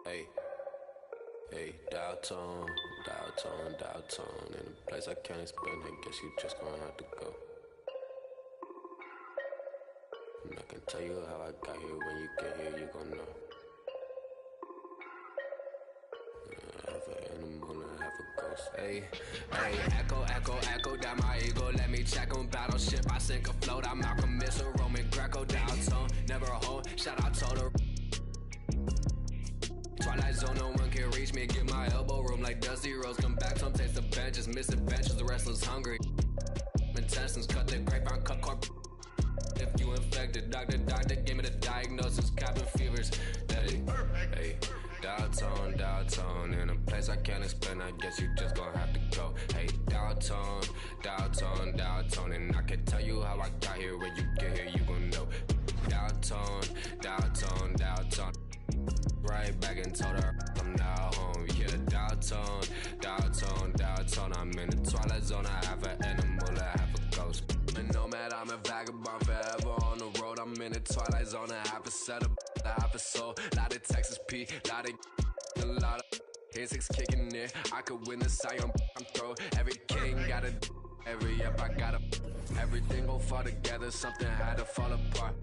Hey, hey, dial tone, in a place I can't explain, I guess you just gonna have to go. And I can tell you how I got here, when you get here, you gon' know. Half an animal and half a ghost. Hey, hey, echo down my ego. Let me check on battleship. I sink a float. I'm Malcolm Missile, Roman Greco, down tone. Never a home. Shout out Total. Twilight zone, no one can reach me. Get my elbow room like Dusty Rose. Come back, some taste the benches. Misadventures, the restless hungry. Intestines, cut the grapevine, cut corp. If you infected, doctor, give me the diagnosis. Cabin fevers. Hey, dial tone, in a place I can't explain. I guess you just gonna have to go. Hey, dial tone, and I can tell you how I got here. When you get here, you gon' know. Dial tone. Right back and told her I'm now home. Yeah, dial tone. I'm in the twilight zone. I have an animal, I have a ghost. And nomad, I'm a vagabond forever on the road. I'm in the twilight zone. I have a setup, I have a soul. Lot of Texas P, lot of insects kicking in. I could win the Zion, I'm throw. Every king got a, every up I got a. Everything gon' fall together, something had to fall apart.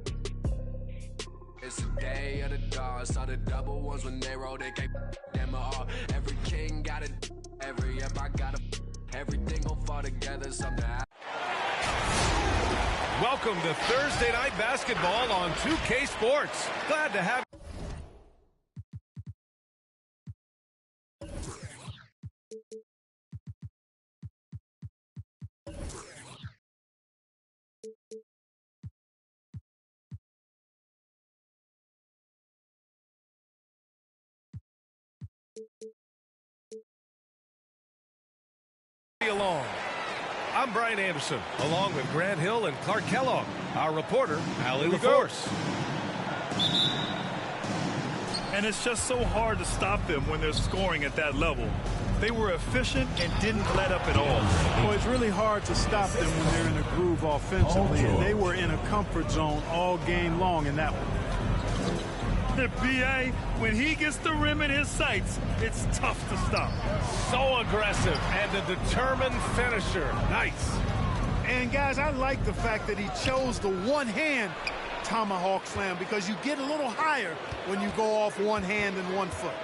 It's the day of the dogs, saw the double ones when they roll, they can't them all. Every king got it, every up I got a. Everything gon' fall together, something. Welcome to Thursday Night Basketball on 2K Sports. Glad to have along. I'm Brian Anderson, along with Grant Hill and Clark Kellogg. Our reporter, Allie LaForce. And it's just so hard to stop them when they're scoring at that level. They were efficient and didn't let up at all. Well, it's really hard to stop them when they're in a groove offensively, and they were in a comfort zone all game long in that one. B.A., when he gets the rim in his sights, it's tough to stop. So aggressive and a determined finisher. Nice. And, guys, I like the fact that he chose the one-hand tomahawk slam because you get a little higher when you go off one hand and 1 foot.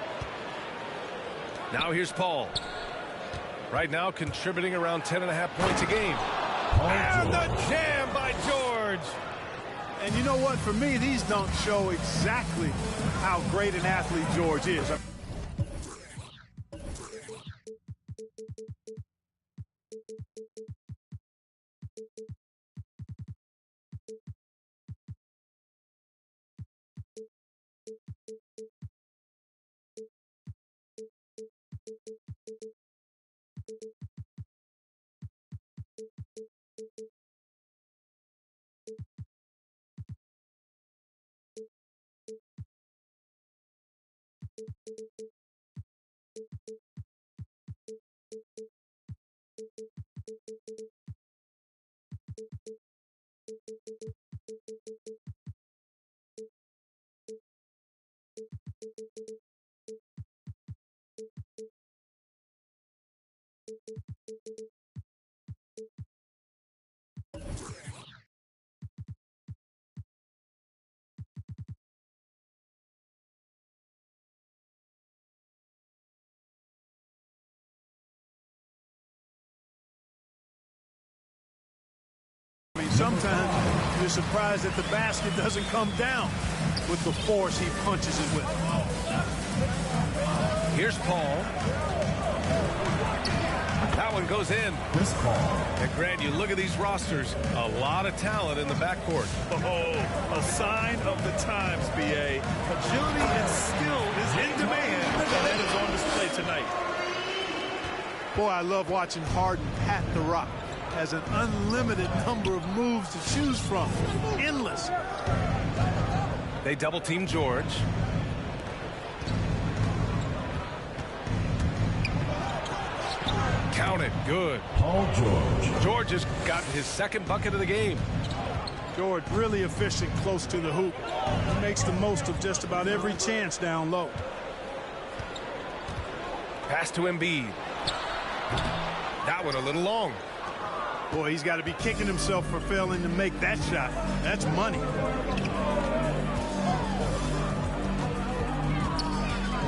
Now here's Paul. Right now contributing around 10.5 points a game. And the jam by George. And you know what? For me, these dunks show exactly how great an athlete George is. I mean, sometimes you're surprised that the basket doesn't come down with the force he punches it with. Here's Paul. That one goes in. This ball. And Grant, you look at these rosters, a lot of talent in the backcourt. Oh, a sign of the times, B.A. Agility and skill is in demand, and that is on display tonight. Boy, I love watching Harden pat the rock. Has an unlimited number of moves to choose from. Endless. They double-team George. Count it. Good. Paul George. George has gotten his second bucket of the game. George really efficient close to the hoop. He makes the most of just about every chance down low. Pass to Embiid. That one a little long. Boy, he's got to be kicking himself for failing to make that shot. That's money.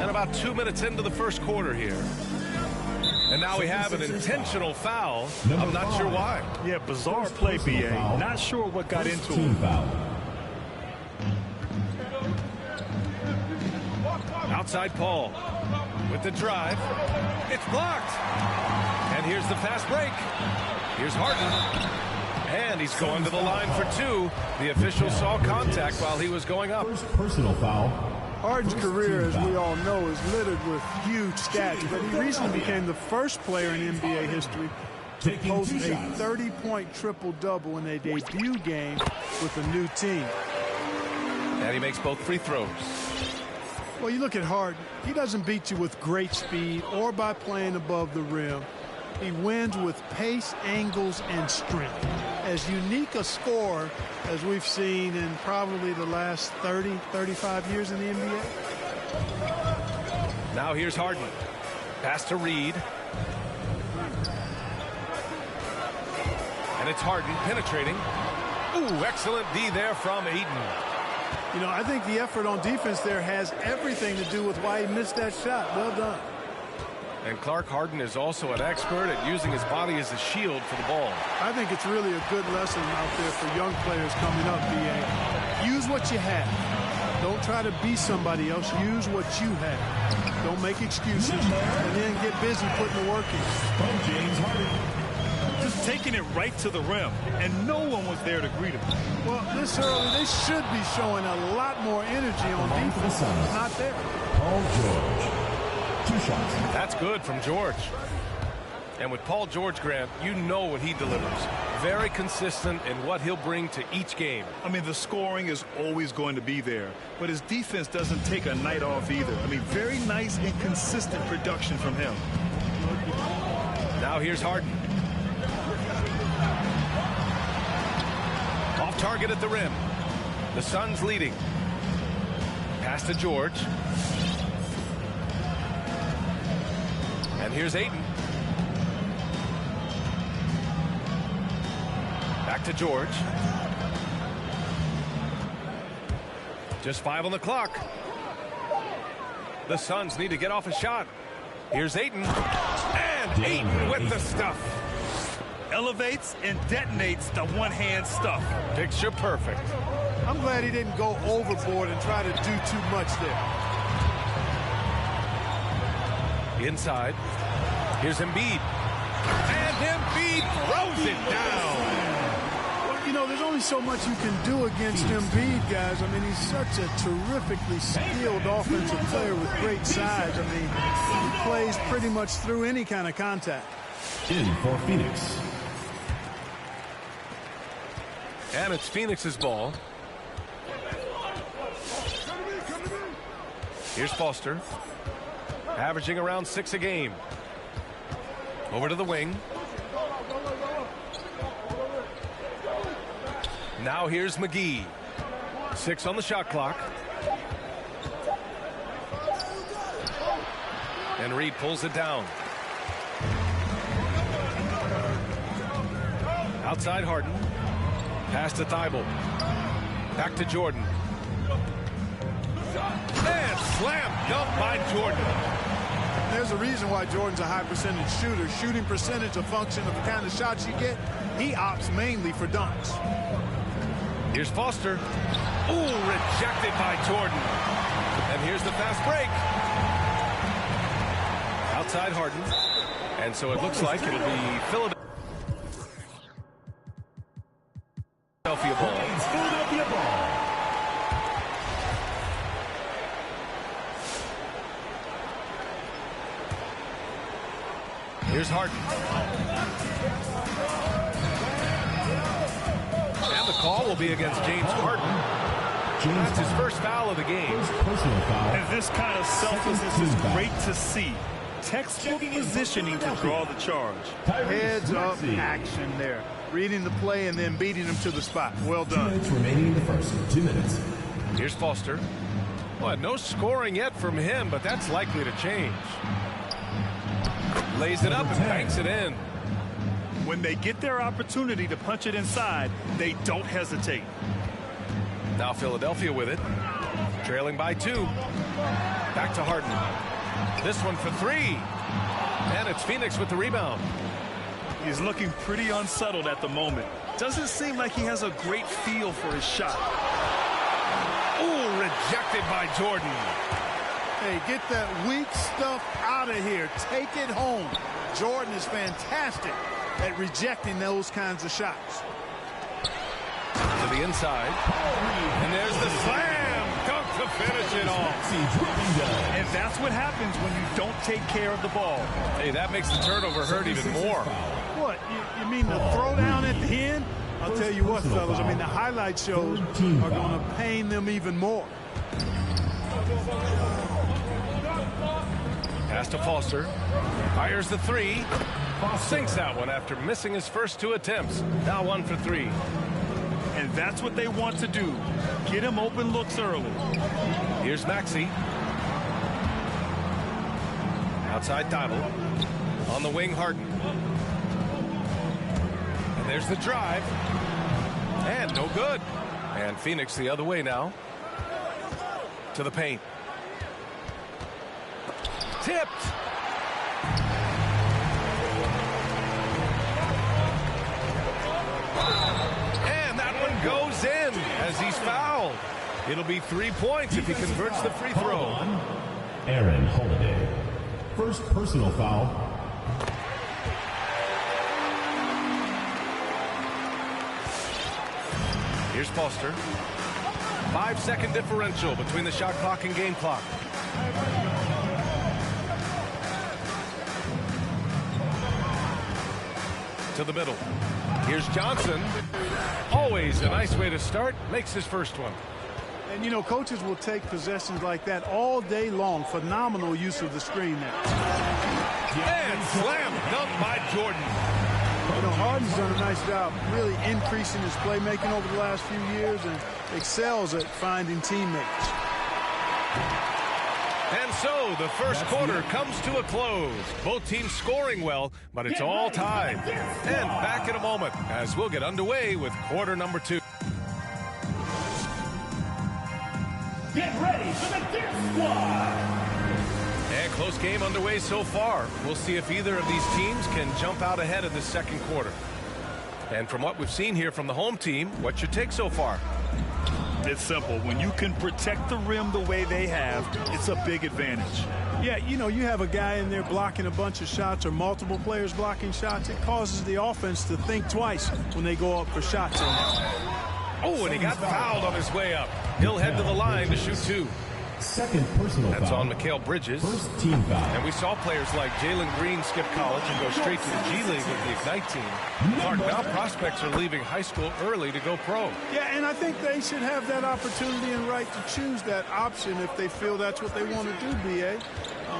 And about 2 minutes into the first quarter here. And now we have an intentional foul. I'm not sure why. Yeah, bizarre play, B.A. Not sure what got into him. Outside Paul with the drive. It's blocked. And here's the fast break. Here's Harden. And he's going to the line for two. The official saw contact while he was going up. First personal foul. Harden's career, as we all know, is littered with huge stats, but he recently became the first player in NBA history to post a 30-point triple-double in a debut game with a new team. And he makes both free throws. Well, you look at Harden. He doesn't beat you with great speed or by playing above the rim. He wins with pace, angles, and strength. As unique a scorer as we've seen in probably the last 30, 35 years in the NBA. Now here's Harden. Pass to Reed. And it's Harden penetrating. Ooh, excellent D there from Ayton. You know, I think the effort on defense there has everything to do with why he missed that shot. Well done. And Clark, Harden is also an expert at using his body as a shield for the ball. I think it's really a good lesson out there for young players coming up, B.A. Use what you have. Don't try to be somebody else. Use what you have. Don't make excuses. And then get busy putting the work in. James Harden. Just taking it right to the rim, and no one was there to greet him. Well, this early, they should be showing a lot more energy on defense. It's not there. Paul George. 2 shots. That's good from George. And with Paul George, Grant, you know what he delivers. Very consistent in what he'll bring to each game. I mean, the scoring is always going to be there, but his defense doesn't take a night off either. I mean, very nice and consistent production from him. Now here's Harden. Off target at the rim. The Suns leading. Pass to George. And here's Ayton. Back to George. Just 5 on the clock. The Suns need to get off a shot. Here's Ayton. And Ayton with the stuff. Elevates and detonates the one-hand stuff. Picture perfect. I'm glad he didn't go overboard and try to do too much there. Inside. Here's Embiid. And Embiid throws it down. Well, you know, there's only so much you can do against Embiid, guys. I mean, he's such a terrifically skilled offensive player with great size. I mean, he plays pretty much through any kind of contact. In for Phoenix. And it's Phoenix's ball. Here's Foster. Averaging around 6 a game. Over to the wing. Now here's McGee. 6 on the shot clock. And Reed pulls it down. Outside Harden. Pass to Thibault. Back to Jordan. And slam dunk by Jordan. There's a reason why Jordan's a high percentage shooter. Shooting percentage a function of the kind of shots you get. He opts mainly for dunks. Here's Foster. Ooh, rejected by Jordan. And here's the fast break. Outside Harden. And so it looks like it'll be Philadelphia ball. Philadelphia ball. Here's Harden. And the call will be against James Harden. That's his first foul of the game. Personal foul. And this kind of selflessness is great to see. Textbook positioning to draw the charge. Heads up action there. Reading the play and then beating him to the spot. Well 2 done. minutes remaining in the first. 2 minutes. Here's Foster. Well, no scoring yet from him, but that's likely to change. Lays it up and banks it in. When they get their opportunity to punch it inside, they don't hesitate. Now Philadelphia with it. Trailing by 2. Back to Harden. This one for 3. And it's Phoenix with the rebound. He's looking pretty unsettled at the moment. Doesn't seem like he has a great feel for his shot. Ooh, rejected by Jordan. Hey, get that weak stuff out of here. Take it home. Jordan is fantastic at rejecting those kinds of shots. To the inside. And there's the slam dunk to finish it off. And that's what happens when you don't take care of the ball. Hey, that makes the turnover hurt even more. What, you mean the throwdown at the end? I'll tell you what, fellas, I mean, the highlight shows are going to pain them even more. Pass to Foster. Fires the 3. Sinks that one after missing his first 2 attempts. Now 1 for 3. And that's what they want to do. Get him open looks early. Here's Maxey. Outside Donald. On the wing, Harden. And there's the drive. And no good. And Phoenix the other way now. To the paint. Tipped. And that one goes in as he's fouled. It'll be 3 points if he converts the free throw. Aaron Holiday. First personal foul. Here's Foster. 5-second differential between the shot clock and game clock. To the middle. Here's Johnson. Always a nice way to start. Makes his first one. And, you know, coaches will take possessions like that all day long. Phenomenal use of the screen there. And slam dunk by Jordan. You know, Harden's done a nice job really increasing his playmaking over the last few years and excels at finding teammates. And so the first quarter comes to a close. Both teams scoring well, but it's all tied. And back in a moment as we'll get underway with quarter number 2. Get ready for the Dip Squad. And close game underway so far. We'll see if either of these teams can jump out ahead of the second quarter. And from what we've seen here from the home team, what's your take so far? It's simple. When you can protect the rim the way they have, it's a big advantage. Yeah, you know, you have a guy in there blocking a bunch of shots or multiple players blocking shots. It causes the offense to think twice when they go up for shots. Oh, and he got fouled on his way up. He'll head to the line to shoot 2. Second personal That's foul. on Mikal Bridges. First team foul. And we saw players like Jalen Green skip college and go straight to the G League with the Ignite team. Clark, now prospects are leaving high school early to go pro. Yeah, and I think they should have that opportunity and right to choose that option if they feel that's what they want to do, B.A.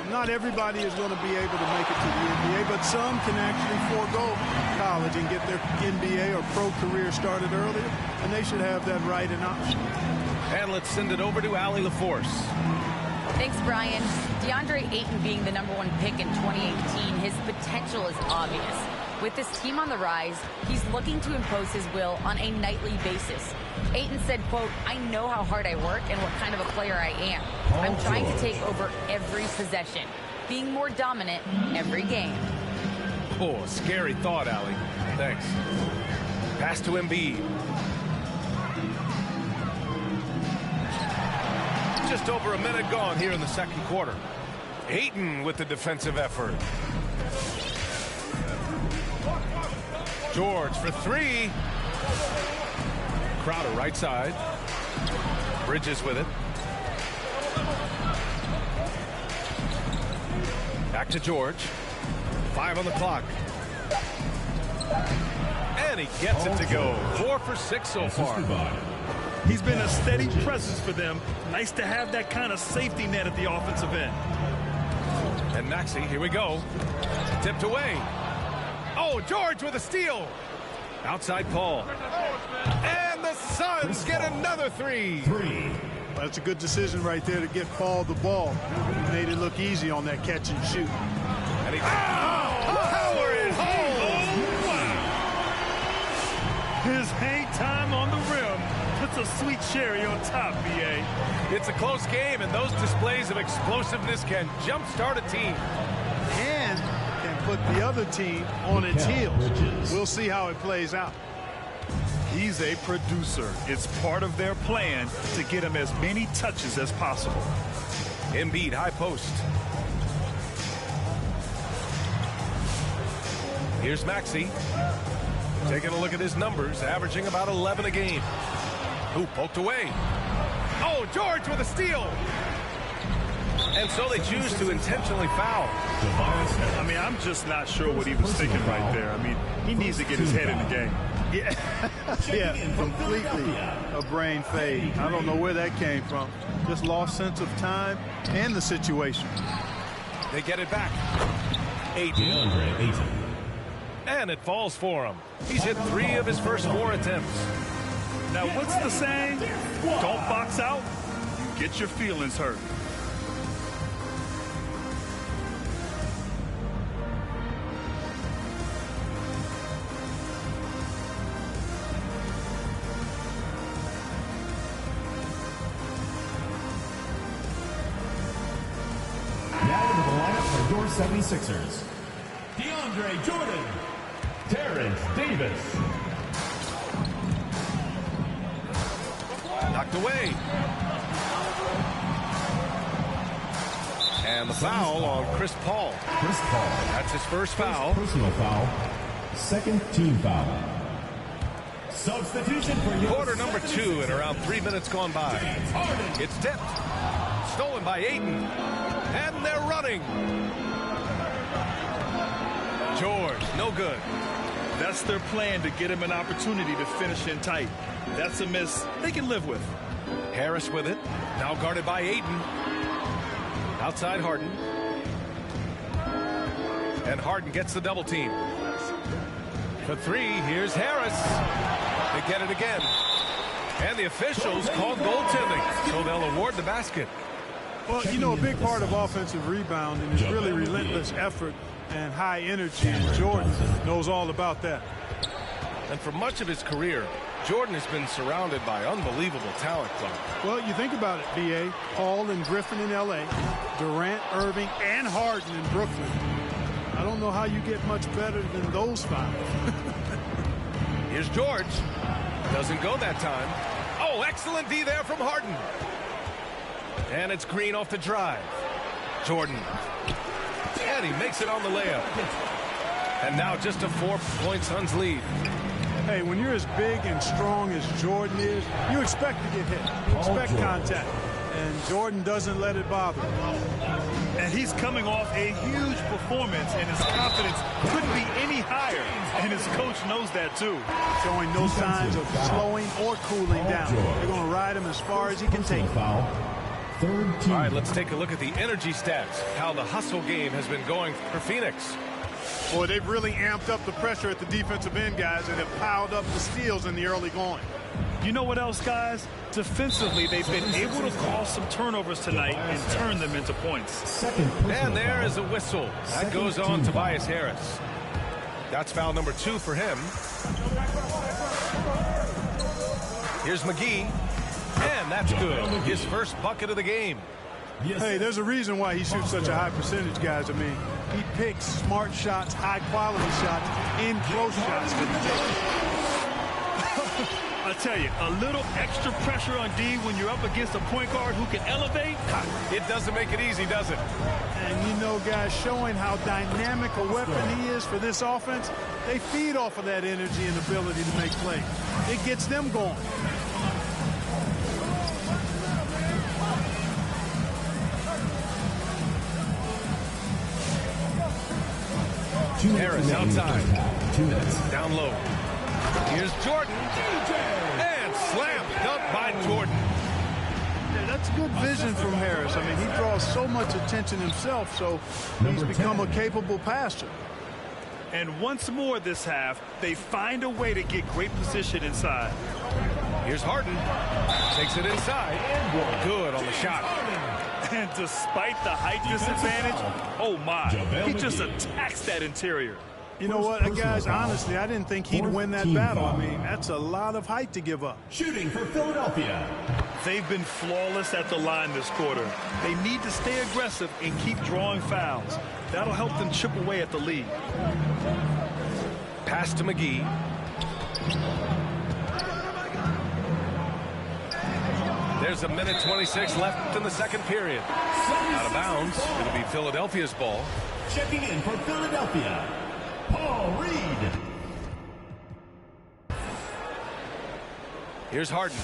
Not everybody is going to be able to make it to the NBA, but some can actually forego college and get their NBA or pro career started earlier, and they should have that right and option. And let's send it over to Allie LaForce. Thanks, Brian. DeAndre Ayton being the #1 pick in 2018, his potential is obvious. With this team on the rise, he's looking to impose his will on a nightly basis. Ayton said, quote, "I know how hard I work and what kind of a player I am. I'm trying to take over every possession, being more dominant every game." Oh, scary thought, Allie. Thanks. Pass to Embiid. Just over a minute gone here in the second quarter. Ayton with the defensive effort. George for 3. Crowder right side. Bridges with it. Back to George. 5 on the clock. And he gets it to go. 4 for 6 so far. He's been a steady presence for them. Nice to have that kind of safety net at the offensive end. And Maxey, here we go. Tipped away. Oh, George with a steal. Outside Paul. And the Suns get another 3. That's a good decision right there to get Paul the ball. He made it look easy on that catch and shoot. And he power it home. Oh, wow. His hang time on the rim puts a sweet cherry on top, B.A. It's a close game, and those displays of explosiveness can jumpstart a team. And can put the other team on its heels. We'll see how it plays out. He's a producer. It's part of their plan to get him as many touches as possible. Embiid, high post. Here's Maxey. Taking a look at his numbers, averaging about 11 a game. Who poked away? Oh, George with a steal. And so they choose to intentionally foul. I mean, I'm just not sure what he was thinking right there. I mean, he needs to get his head in the game. Yeah, completely a brain fade. I don't know where that came from. Just lost sense of time and the situation. They get it back. Ayton. And it falls for him. He's hit 3 of his first 4 attempts. Now, what's the saying? Don't box out. You get your feelings hurt. Now into the lineup for your 76ers. DeAndre Jordan. Terrence Davis. Knocked away. And the foul on Chris Paul. Chris Paul. That's his first foul. Personal foul. Second team foul. Substitution for your Quarter number 2 and around 3 minutes gone by. It's tipped. Stolen by Ayton. And they're running. George, no good. That's their plan to get him an opportunity to finish in tight. That's a miss they can live with. Harris with it. Now guarded by Ayton. Outside Harden. And Harden gets the double team. For 3, here's Harris. They get it again. And the officials called goaltending, so they'll award the basket. Well, you know, a big part of offensive rebounding is really relentless effort and high energy, and Jordan knows all about that. And for much of his career, Jordan has been surrounded by unbelievable talent, Clark. Well, you think about it, B.A. Paul and Griffin in L.A., Durant, Irving, and Harden in Brooklyn. I don't know how you get much better than those 5. Here's George. Doesn't go that time. Oh, excellent D there from Harden. And it's Green off the drive. Jordan. And he makes it on the layup. And now just a 4-point Suns lead. Hey, when you're as big and strong as Jordan is, you expect to get hit. You expect contact. And Jordan doesn't let it bother him. And he's coming off a huge performance, and his confidence couldn't be any higher. And his coach knows that, too. Showing no signs of slowing or cooling down. They're going to ride him as far as he can take. foul. Third team. All right, let's take a look at the energy stats, how the hustle game has been going for Phoenix. Boy, they've really amped up the pressure at the defensive end, guys, and have piled up the steals in the early going. You know what else, guys? Defensively, they've been able to cause some turnovers tonight and turn them into points. Second And there foul. is a whistle. That goes on Tobias Harris. That's foul number 2 for him. Here's McGee. And that's good. His first bucket of the game. Hey, there's a reason why he shoots such a high percentage, guys. I mean, he picks smart shots, high-quality shots, in close shots to the table. I tell you, a little extra pressure on D when you're up against a point guard who can elevate. It doesn't make it easy, does it? And you know, guys, showing how dynamic a weapon he is for this offense, they feed off of that energy and ability to make plays. It gets them going. Harris outside. 2 minutes. Down low. Here's Jordan. And slam dunk by Jordan. Yeah, that's good vision from Harris. I mean, he draws so much attention himself, so he's become a capable passer. And once more this half, they find a way to get great position inside. Here's Harden. Takes it inside. Good on the shot. And despite the height disadvantage, oh my, he just attacks that interior. You know what, guys, honestly, I didn't think he'd win that battle. I mean, that's a lot of height to give up. Shooting for Philadelphia. They've been flawless at the line this quarter. They need to stay aggressive and keep drawing fouls. That'll help them chip away at the lead. Pass to McGee. There's a minute 26 left in the second period. Out of bounds. It'll be Philadelphia's ball. Checking in for Philadelphia, Paul Reed. Here's Harden.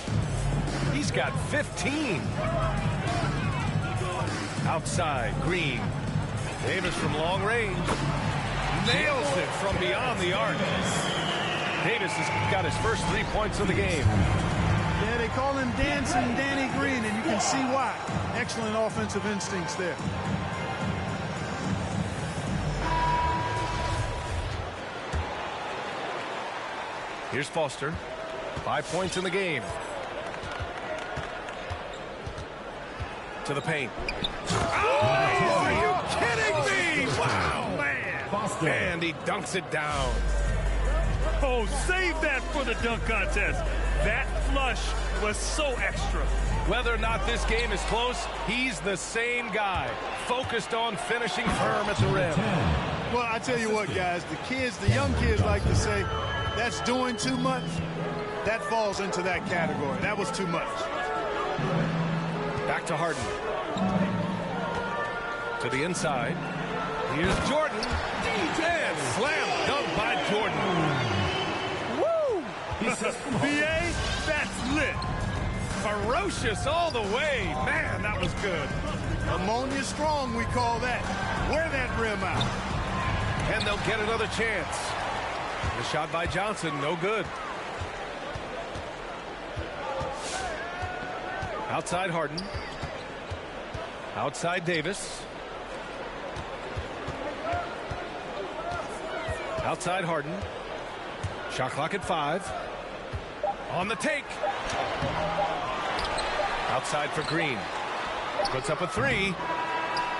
He's got 15. Outside, Green. Davis from long range. Nails it from beyond the arc. Davis has got his first 3 points of the game. Yeah, they call him Dancing Danny Green, and you can see why. Excellent offensive instincts there. Here's Foster. 5 points in the game. To the paint. Oh, are you kidding me? Wow, man. Foster. And he dunks it down. Oh, save that for the dunk contest. That flush was so extra. Whether or not this game is close, he's the same guy, focused on finishing firm at the rim. Well, I tell you what, guys, the young kids like to say, that's doing too much. That falls into that category. That was too much. Back to Harden. To the inside. Here's Jordan. And slam dunk by Jordan. BA, that's lit. Ferocious all the way. Man, that was good. Ammonia strong, we call that. Wear that rim out. And they'll get another chance. The shot by Johnson, no good. Outside Harden. Outside Davis. Outside Harden. Shot clock at 5. On the take. Outside for Green. Puts up a 3.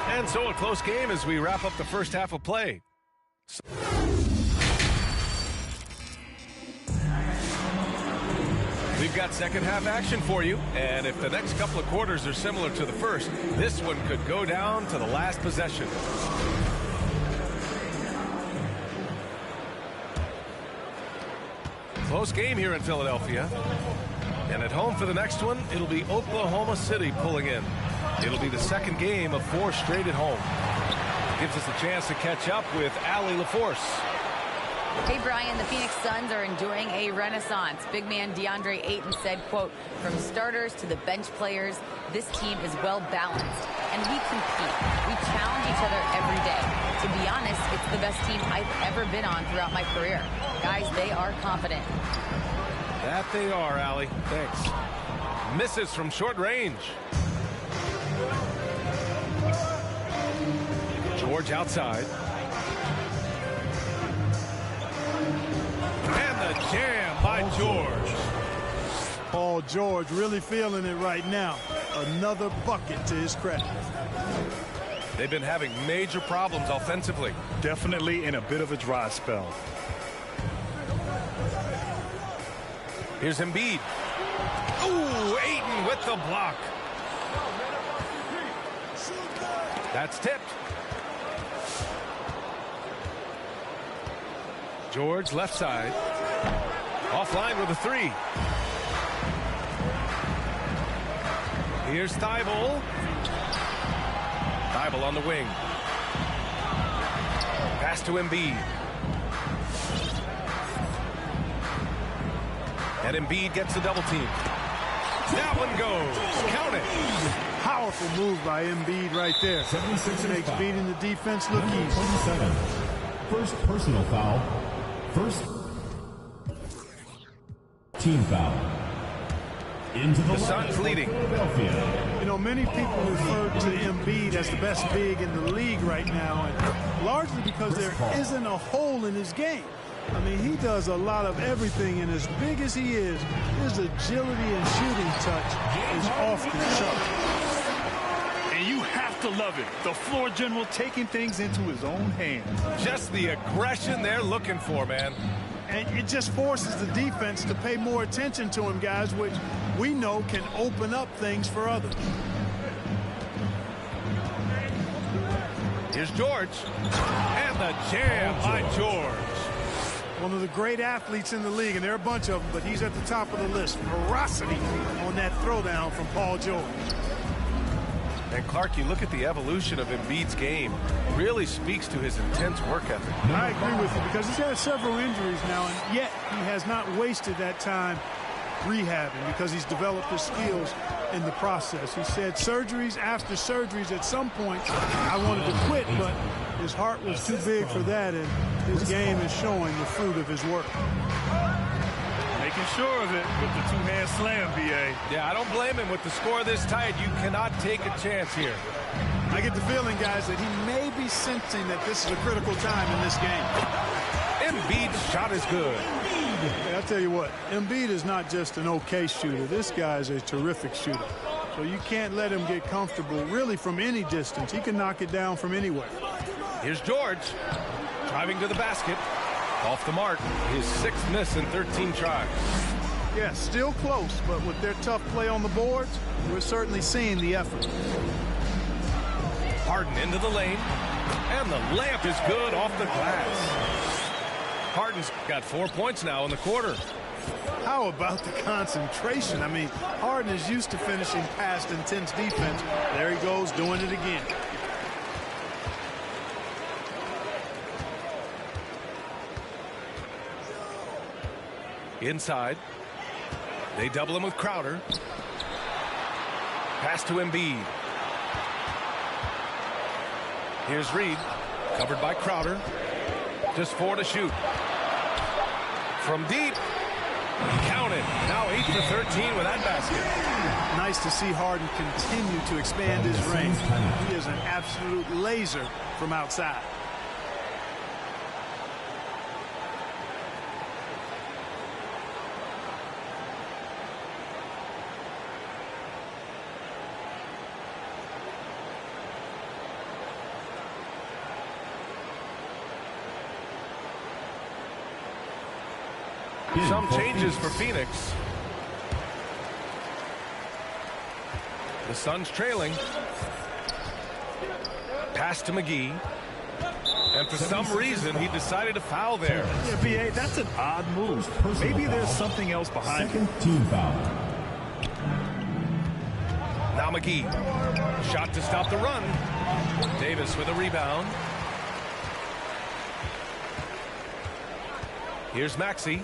And so a close game as we wrap up the first half of play. We've got second half action for you. And if the next couple of quarters are similar to the first, this one could go down to the last possession. Close game here in Philadelphia. And at home for the next one, it'll be Oklahoma City pulling in. It'll be the second game of 4 straight at home. Gives us a chance to catch up with Allie LaForce. Hey, Brian, the Phoenix Suns are enduring a renaissance. Big man DeAndre Ayton said, quote, from starters to the bench players, this team is well balanced, and we compete. We challenge each other every day. To be honest, it's the best team I've ever been on throughout my career. Guys, they are confident. That they are, Allie. Thanks. Misses from short range. George outside. And the jam by George. Paul George really feeling it right now. Another bucket to his credit. They've been having major problems offensively. Definitely in a bit of a dry spell. Here's Embiid. Ooh, Ayton with the block. That's tipped. George left side. Offline with a 3. Here's Thibault. Thibault on the wing. Pass to Embiid. And Embiid gets the double team. That one goes. Count it. Powerful move by Embiid right there. 76 makes beating the defense look Number easy. 27. First personal foul. First team foul. Into the Suns leading. Philadelphia. You know, many people refer to Embiid as the best big in the league right now, and largely because there isn't a hole in his game. I mean, he does a lot of everything, and as big as he is, his agility and shooting touch is off the chart. And you to love it. The floor general taking things into his own hands. Just the aggression they're looking for, man. And it just forces the defense to pay more attention to him, guys, which we know can open up things for others. Here's George. And the jam by George. One of the great athletes in the league, and there are a bunch of them, but he's at the top of the list. Ferocity on that throwdown from Paul George. And Clark, you look at the evolution of Embiid's game, really speaks to his intense work ethic. I agree with you because he's had several injuries now, and yet he has not wasted that time rehabbing because he's developed his skills in the process. He said surgeries after surgeries, at some point I wanted to quit, but his heart was too big for that, and his game is showing the fruit of his work. Making sure of it with the two-hand slam, B.A. Yeah, I don't blame him. With the score this tight, you cannot take a chance here. I get the feeling, guys, that he may be sensing that this is a critical time in this game. Embiid's shot is good. Hey, I'll tell you what, Embiid is not just an okay shooter. This guy is a terrific shooter. So you can't let him get comfortable really from any distance. He can knock it down from anywhere. Here's George driving to the basket. Off the mark, his 6th miss in 13 tries. Yeah, still close, but with their tough play on the boards, we're certainly seeing the effort. Harden into the lane, and the layup is good off the glass. Harden's got 4 points now in the quarter. How about the concentration? I mean, Harden is used to finishing past intense defense. There he goes, doing it again. Inside. They double him with Crowder. Pass to Embiid. Here's Reed. Covered by Crowder. Just 4 to shoot. From deep. Counted. Now 8 for 13 with that basket. Nice to see Harden continue to expand his range. He is an absolute laser from outside. Some changes for Phoenix. The Suns trailing. Pass to McGee. And for some reason, he decided to foul there. Yeah, B.A., that's an odd move. Maybe there's something else behind it. Second team foul. Now McGee. Shot to stop the run. Davis with a rebound. Here's Maxey.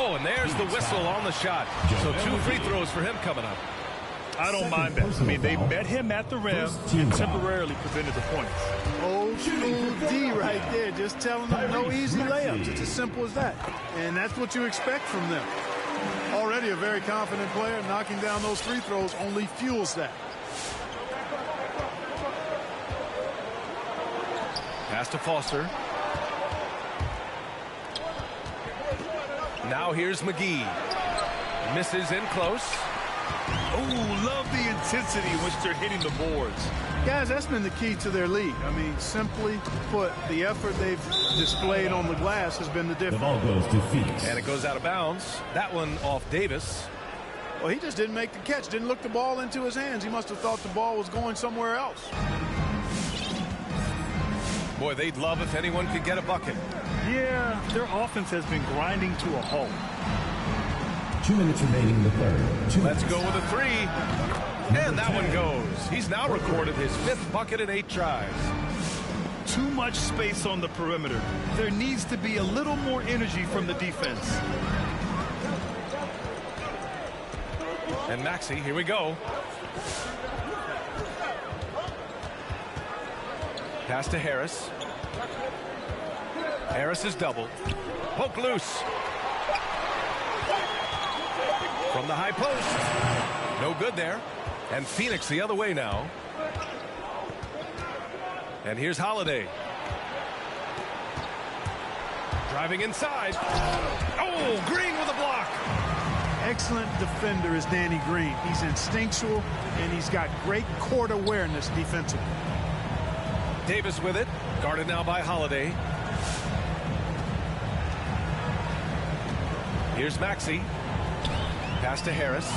Oh, and there's the whistle on the shot. So 2 free throws for him coming up. I don't mind that. I mean, they met him at the rim and temporarily prevented the points. Old school D right there, just telling them no easy layups. It's as simple as that. And that's what you expect from them. Already a very confident player, knocking down those free throws only fuels that. Pass to Foster. Now here's McGee. Misses in close. Oh, love the intensity in which they're hitting the boards. Guys, that's been the key to their league. I mean, simply put, the effort they've displayed on the glass has been the The difference. ball goes to Phoenix. And it goes out of bounds. That one off Davis. Well, he just didn't make the catch, didn't look the ball into his hands. He must have thought the ball was going somewhere else. Boy, they'd love if anyone could get a bucket. Yeah, their offense has been grinding to a halt. 2 minutes remaining in the third. Let's go with a 3. And that one goes. He's now recorded his 5th bucket in 8 tries. Too much space on the perimeter. There needs to be a little more energy from the defense. And Maxey, here we go. Pass to Harris. Harris is double. Poke loose. From the high post. No good there. And Phoenix the other way now. And here's Holiday. Driving inside. Oh, Green with a block. excellent defender is Danny Green. He's instinctual, and he's got great court awareness defensively. Davis with it. Guarded now by Holiday. Here's Maxey. Pass to Harris.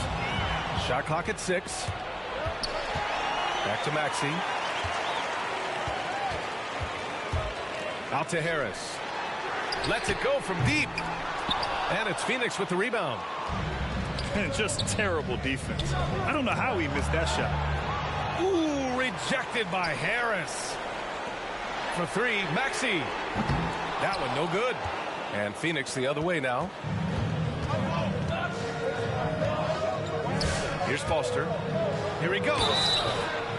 Shot clock at 6. Back to Maxey. Out to Harris. Lets it go from deep. And it's Phoenix with the rebound. And just terrible defense. I don't know how he missed that shot. Ooh, rejected by Harris. For 3, Maxey. That one no good. And Phoenix the other way now. Here's Foster. Here he goes.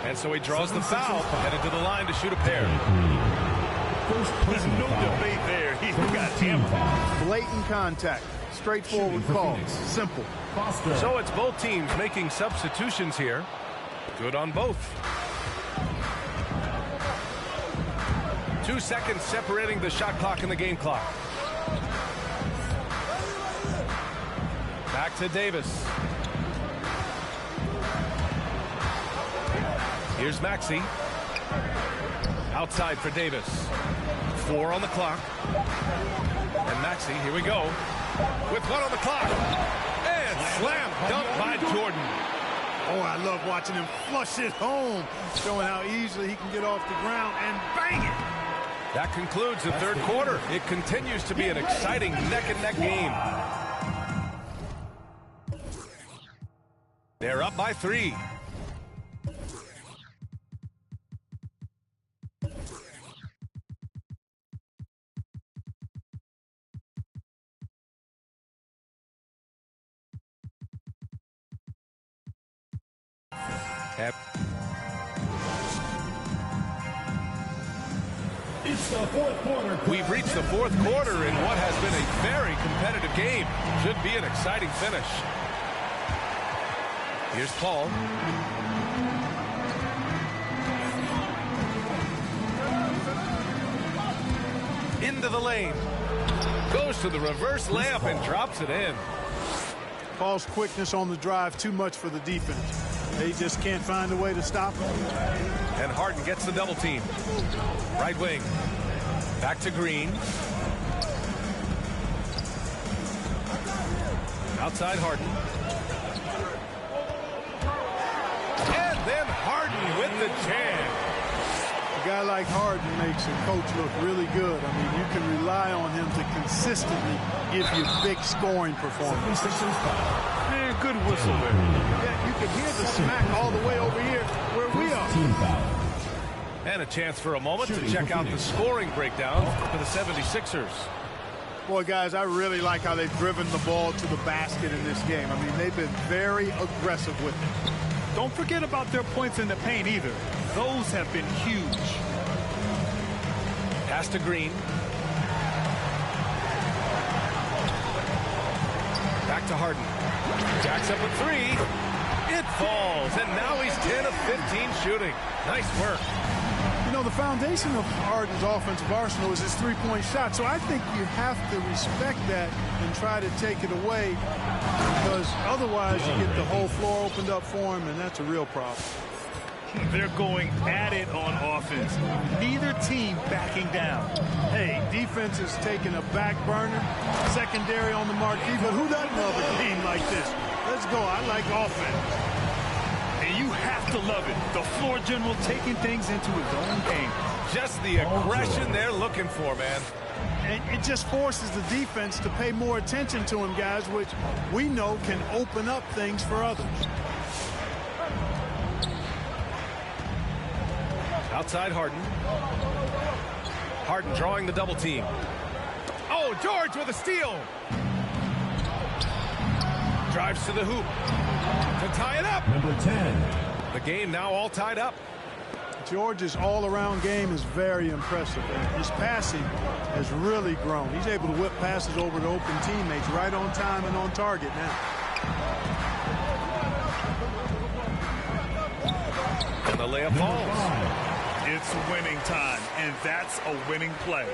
And so he draws the foul, headed to the line to shoot a pair. There's no debate there. He got hammered. Blatant contact. Straightforward call. Simple. So it's both teams making substitutions here. Good on both. 2 seconds separating the shot clock and the game clock. Back to Davis. Here's Maxey. Outside for Davis. 4 on the clock. And Maxey, here we go. With 1 on the clock. And slam dunk by Jordan. Oh, I love watching him flush it home, showing how easily he can get off the ground and bang it. That concludes the third quarter. It continues to be an exciting neck-and-neck game. They're up by 3. It's the fourth quarter. We've reached the fourth quarter in what has been a very competitive game. Should be an exciting finish. Here's Paul. Into the lane. Goes to the reverse layup and drops it in. Paul's quickness on the drive, too much for the defense. They just can't find a way to stop him. And Harden gets the double team. Right wing. Back to Green. Outside Harden. And then Harden with the jam. A guy like Harden makes a coach look really good. I mean, you can rely on him to consistently give you big scoring performance. Man, good whistle there. Yeah, you can hear the smack all the way over here where we are. And a chance for a moment to check out the scoring breakdown for the 76ers. Boy, guys, I really like how they've driven the ball to the basket in this game. I mean, they've been very aggressive with it. Don't forget about their points in the paint either. Those have been huge. Pass to Green. Back to Harden. Jacks up with 3. It falls, and now he's 10 of 15 shooting. Nice work. You know, the foundation of Harden's offensive arsenal is his three-point shot, so I think you have to respect that and try to take it away, because otherwise you get the whole floor opened up for him, and that's a real problem. They're going at it on offense. Neither team backing down. Hey, defense is taking a back burner, secondary on the marquee, but who doesn't love a game like this? Let's go. I like offense. And you have to love it. The floor general taking things into his own game. Just the aggression they're looking for, man. And it just forces the defense to pay more attention to him, guys, which we know can open up things for others. Outside Harden. Harden drawing the double team. Oh, George with a steal. Drives to the hoop to tie it up. Number 10. The game now all tied up. George's all-around game is very impressive. And his passing has really grown. He's able to whip passes over to open teammates right on time and on target now. And the layup falls. It's winning time, and that's a winning play.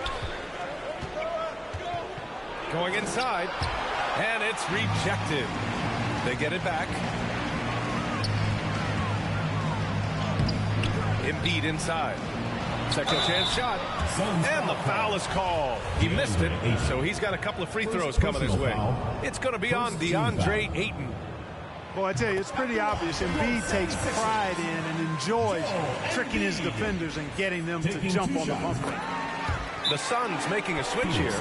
Going inside, and it's rejected. They get it back. Embiid inside. Second chance shot. And the foul is called. He missed it, so he's got a couple of free throws coming his way. It's going to be on DeAndre Ayton. Well, I tell you, it's pretty obvious. Embiid takes pride in and enjoys tricking his defenders and getting them to jump on the pump fake. The Suns making a switch here.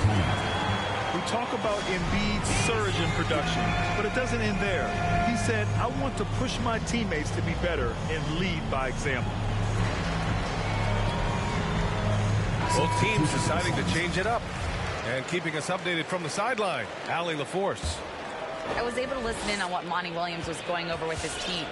We talk about Embiid's surge in production, but it doesn't end there. He said, I want to push my teammates to be better and lead by example. Both teams deciding to change it up. And keeping us updated from the sideline, Allie LaForce. I was able to listen in on what Monty Williams was going over with his team.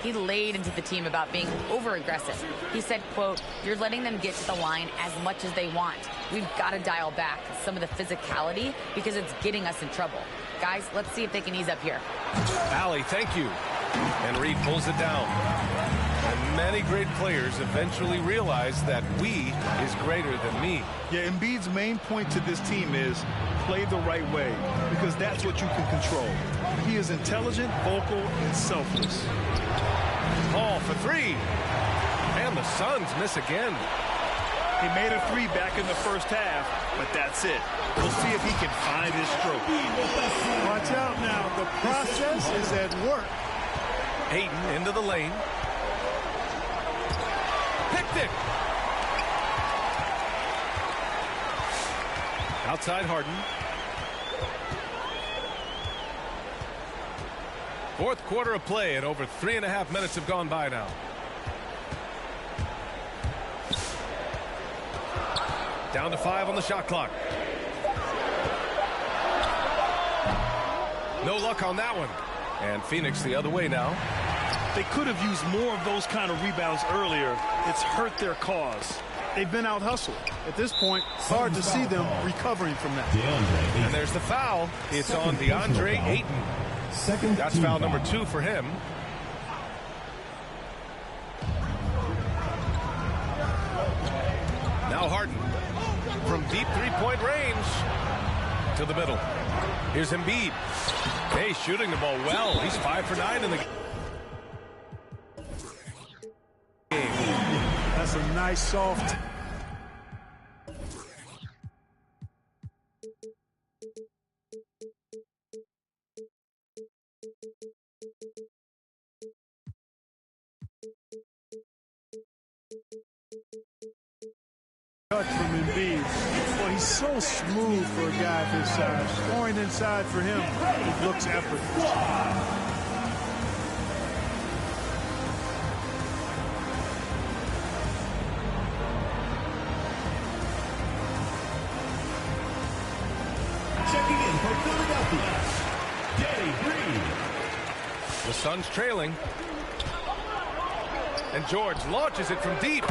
He laid into the team about being over-aggressive. He said, quote, "You're letting them get to the line as much as they want. We've got to dial back some of the physicality because it's getting us in trouble. Guys, let's see if they can ease up here." Allie, thank you. And Reed pulls it down. And many great players eventually realize that we is greater than me. Yeah, Embiid's main point to this team is play the right way, because that's what you can control. He is intelligent, vocal, and selfless. Paul for three. And the Suns miss again. He made a three back in the first half, but that's it. We'll see if he can find his stroke. Watch out now. The process is at work. Ayton into the lane. Picked it. Outside Harden. Fourth quarter of play, and over 3.5 minutes have gone by now. Down to 5 on the shot clock. No luck on that one. And Phoenix the other way now. They could have used more of those kind of rebounds earlier. It's hurt their cause. They've been out-hustled. At this point, it's hard to see them recovering from that. And there's the foul. It's on DeAndre Ayton. That's foul number 2 for him. Now Harden from deep three-point range to the middle. Here's Embiid. Hey, shooting the ball well. He's 5 for 9 in the game. That's a nice soft. Touch from Embiid. Well, he's so smooth for a guy of his size. Scoring inside for him, it looks effortless. Checking in for Philadelphia, Danny Green. The Suns trailing. And George launches it from deep.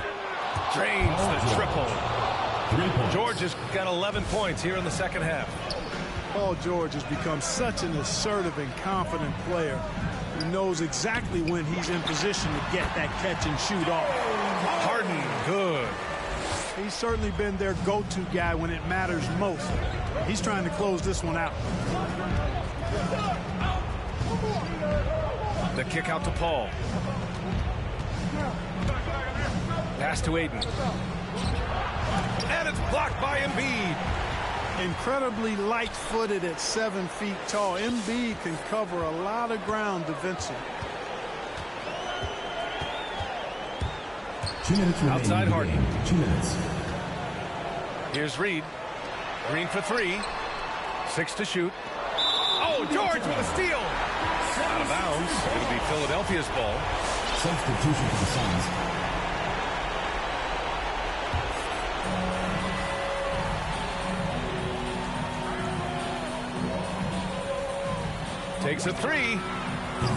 Drains the triple. George has got 11 points here in the second half. Paul George has become such an assertive and confident player. He knows exactly when he's in position to get that catch and shoot off. Harden, good. He's certainly been their go-to guy when it matters most. He's trying to close this one out. The kick out to Paul. Pass to Ayton. And it's blocked by Embiid. Incredibly light-footed at 7 feet tall. Embiid can cover a lot of ground defensively. 2 minutes remaining. Outside Harden. 2 minutes. Here's Reed. Green for 3. 6 to shoot. Oh, George with a steal. Out of bounds. It'll be Philadelphia's ball. Substitution for the Suns. Takes a 3.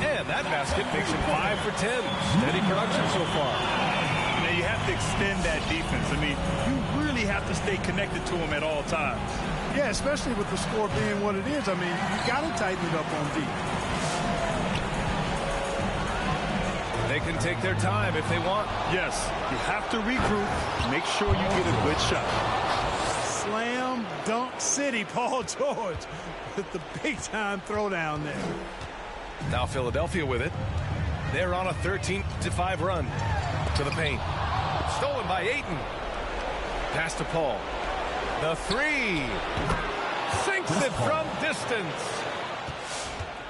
And that basket makes him 5 for 10. Steady production so far. Now you have to extend that defense. I mean, you really have to stay connected to him at all times. Yeah, especially with the score being what it is. I mean, you got to tighten it up on deep. They can take their time if they want. Yes, you have to regroup. Make sure you get a good shot. Slam dunk city, Paul George with the big-time throwdown there. Now Philadelphia with it. They're on a 13-5 run to the paint. Stolen by Ayton. Pass to Paul. The three. Sinks it from distance.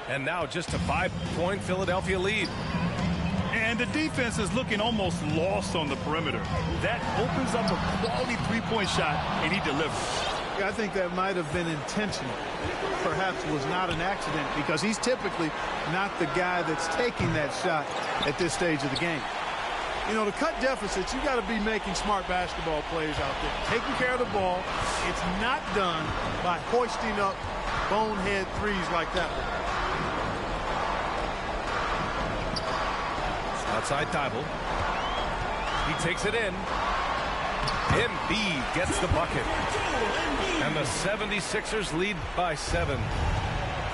And now just a 5-point Philadelphia lead. And the defense is looking almost lost on the perimeter. That opens up a quality three-point shot, and he delivers. I think that might have been intentional. Perhaps was not an accident because he's typically not the guy that's taking that shot at this stage of the game. You know, to cut deficits, you got to be making smart basketball plays out there. Taking care of the ball. It's not done by hoisting up bonehead threes like that one. Outside Thibault. He takes it in. Embiid gets the bucket. And the 76ers lead by 7.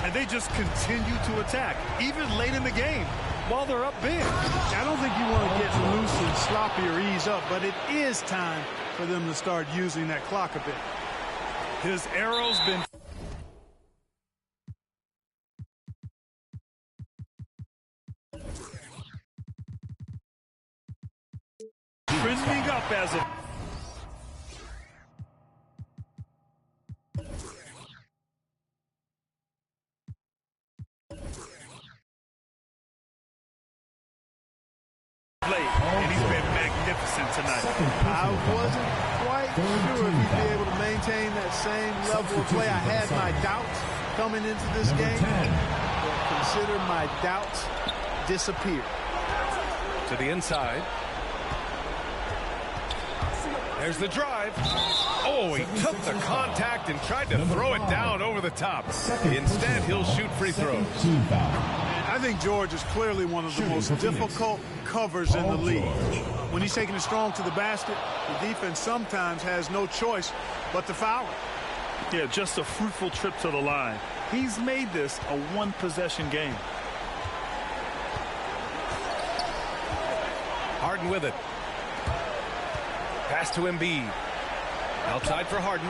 And they just continue to attack, even late in the game, while they're up big. I don't think you want to get loose and sloppy or ease up, but it is time for them to start using that clock a bit. His arrow's been... trending up as a... and he's been magnificent tonight. I wasn't quite sure if he'd be able to maintain that same level of play. I had my doubts coming into this game, but consider my doubts disappear. To the inside. There's the drive. Oh, he took the contact and tried to throw it down over the top. Instead, he'll shoot free throws. I think George is clearly one of the most difficult covers in the league. When he's taking it strong to the basket, the defense sometimes has no choice but to foul him. Yeah, just a fruitful trip to the line. He's made this a one-possession game. Harden with it. Pass to Embiid. Outside for Harden.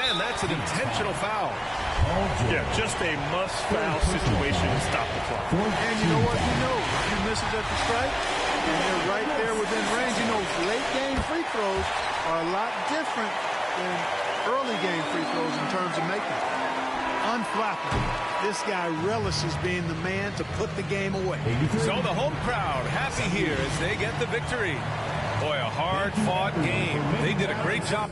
And that's an intentional foul. Yeah, just a must-foul situation to stop the clock. And you know what? If he misses at the stripe, and they're right there within range. Late-game free throws are a lot different than early-game free throws in terms of making them. Unflappable. This guy relishes being the man to put the game away. So the home crowd happy here as they get the victory. Boy, a hard-fought game. They did a great job.